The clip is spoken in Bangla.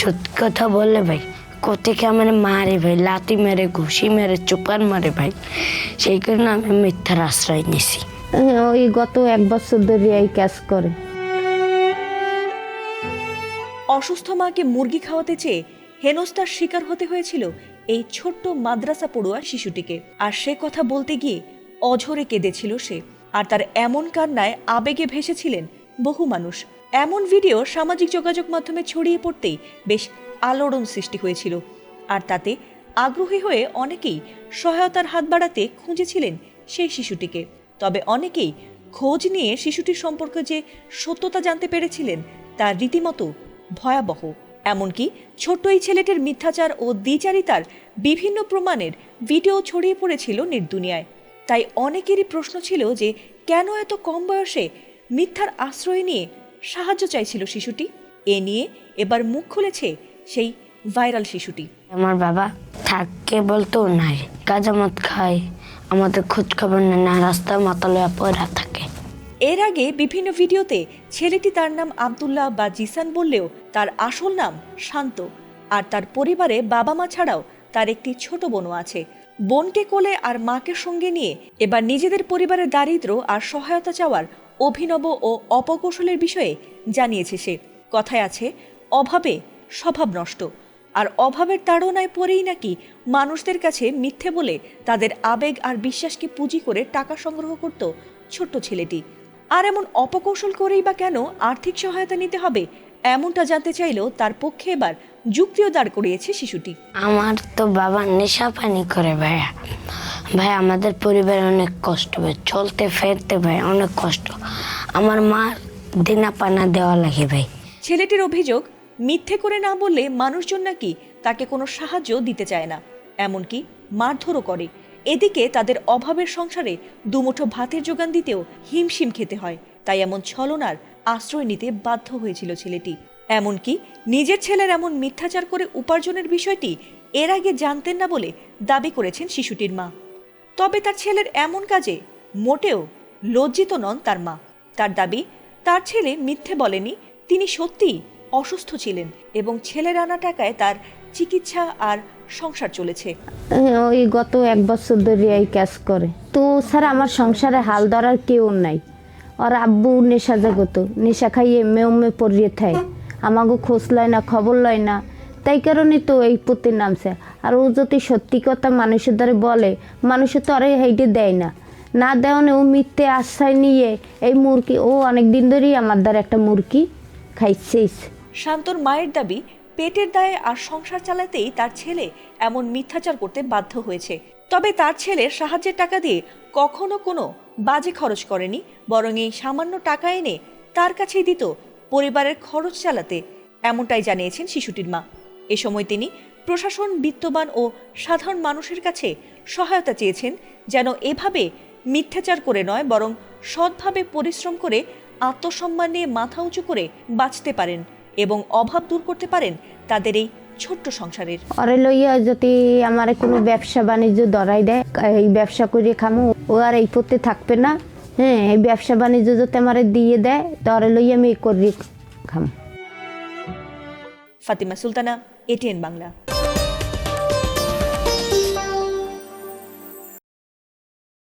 সত্যি কথা বললে ভাই কোথেকে আমার মারে ভাই, লাথি মেরে ঘুষি মেরে চোপান মারে ভাই, সেই কারণে আমি মিথ্যার আশ্রয় নিয়েছি। ওই গত 1 বছর ধরে এই কাজ করে। অসুস্থ মাকে মুরগি খাওয়াতে চেয়ে হেনস্থার শিকার হতে হয়েছিল এই ছোট্ট মাদ্রাসা পড়ুয়া শিশুটিকে। আর সে কথা বলতে গিয়ে অঝরে কেঁদেছিল সে। আর তার এমন কান্নায় আবেগে ভেসেছিলেন বহু মানুষ। এমন ভিডিও সামাজিক যোগাযোগ মাধ্যমে ছড়িয়ে পড়তেই বেশ আলোড়ন সৃষ্টি হয়েছিল। আর তাতে আগ্রহী হয়ে অনেকেই সহায়তার হাত বাড়াতে খুঁজেছিলেন সেই শিশুটিকে। তবে অনেকেই খোঁজ নিয়ে শিশুটির সম্পর্কে যে সত্যতা জানতে পেরেছিলেন তা রীতিমতো ভয়াবহ। এমনকি ছোট্ট এই ছেলেটির মিথ্যাচার ও দ্বিচারিতার বিভিন্ন প্রমাণের ভিডিও ছড়িয়ে পড়েছিল নির্দুনিয়ায়। তাই অনেকেরই প্রশ্ন ছিল যে কেন এত কম বয়সে মিথ্যার আশ্রয় নিয়ে সাহায্য চাইছিল শিশুটি। এ নিয়ে এবার মুখ খুলেছে সেই ভাইরাল শিশুটি। আমার বাবা থাকে বলতো নাই, গাঁজামত খায়, আমাদের খোঁজ খবর নেয় না, রাস্তায় মাতালে পড়া থাকে। এর আগে বিভিন্ন ভিডিওতে ছেলেটি তার নাম আব্দুল্লাহ বা জিসান বললেও তার আসল নাম শান্ত। আর তার পরিবারে বাবা মা ছাড়াও তার একটি ছোট বোনও আছে। বোনকে কোলে আর মাকে সঙ্গে নিয়ে এবার নিজেদের পরিবারের দারিদ্র আর সহায়তা চাওয়ার অভিনব ও অপকৌশলের বিষয়ে জানিয়েছে সে। কথায় আছে, অভাবে স্বভাব নষ্ট। আর অভাবের তাড়নায় পড়েই নাকি মানুষদের কাছে মিথ্যে বলে তাদের আবেগ আর বিশ্বাসকে পুঁজি করে টাকা সংগ্রহ করত ছোট্ট ছেলেটি। আর এমন অপকৌশল করেই বা কেন আর্থিক সহায়তা নিতে হবে, এমনটা জানতে চাইলেও তার পক্ষে এবার যুক্তিও দাঁড় করিয়েছে শিশুটি। আমার তো বাবা নেশা পানি করে ভাইয়া, ভাই আমাদের পরিবারে অনেক কষ্ট ভাই, চলতে ফেরতে ভাই অনেক কষ্ট, আমার মা দিনা পানা দেওয়া লাগে ভাই। ছেলেটির অভিযোগ, মিথ্যে করে না বললে মানুষজন নাকি তাকে কোনো সাহায্য দিতে চায় না, এমনকি মারধরও করে। এদিকে তাদের অভাবের সংসারে দুমুঠো ভাতের যোগান দিতেও হিমশিম খেতে হয়। তাই এমন ছলনার আশ্রয় নিতে বাধ্য হয়েছিল ছেলেটি। এমনকি নিজের ছেলের এমন মিথ্যাচার করে উপার্জনের বিষয়টি এর আগে জানতেন না বলে দাবি করেছেন শিশুটির মা। তবে তার ছেলের এমন কাজে মোটেও লজ্জিত নন তার মা। তার দাবি, তার ছেলে মিথ্যে বলেনি, তিনি সত্যিই অসুস্থ ছিলেন এবং ছেলের আনা টাকায় তার চিকিৎসা আর সংসার চলেছে। ওই গত 1 বছর ধরে এই কাজ করে। তো স্যার আমার সংসারে হাল ধরার কেউ নাই। ওর আব্বু নেশা জগত, নেশা খাইয়ে মেয়ে পড়িয়ে থাকে, আমাকে খোঁজ লয় না, খবর লয় না। তাই কারণে তো এই পথে নামছে। আর ও যদি সত্যি কথা মানুষের দ্বারা বলে, মানুষের তো আরে হেইটে দেয় না, না দেওয়ানে ও মিথ্যে আশ্রয় নিয়ে এই মুরগি, ও অনেক দিন ধরেই আমার দ্বারা একটা মুরগি খাইছিস। শান্তর মায়ের দাবি, পেটের দায়ে আর সংসার চালাতেই তার ছেলে এমন মিথ্যাচার করতে বাধ্য হয়েছে। তবে তার ছেলের সাহায্যের টাকা দিয়ে কখনো কোনো বাজে খরচ করেনি, বরং এই সামান্য টাকা এনে তার কাছেই দিত পরিবারের খরচ চালাতে, এমনটাই জানিয়েছেন শিশুটির মা। এ সময় তিনি প্রশাসন, বিত্তবান ও সাধারণ মানুষের কাছে সহায়তা চেয়েছেন, যেন এভাবে মিথ্যাচার করে নয় বরং সৎভাবে পরিশ্রম করে আত্মসম্মান নিয়ে মাথা উঁচু করে বাঁচতে পারেন এবং অভাব দূর করতে পারেন তাদের এই ছোট্ট সংসারের। ওরে লইয়া যদি আমার কোনো ব্যবসা বাণিজ্য ধরাই দেয়, এই ব্যবসা করে খামো, ও আর এই পথে থাকবে না। হ্যাঁ, এই ব্যবসা বাণিজ্য যদি আমার দিয়ে দেয়, ওরে লইয়া আমি করি খাম। ফাতিমা সুলতানা, এটিএন বাংলা।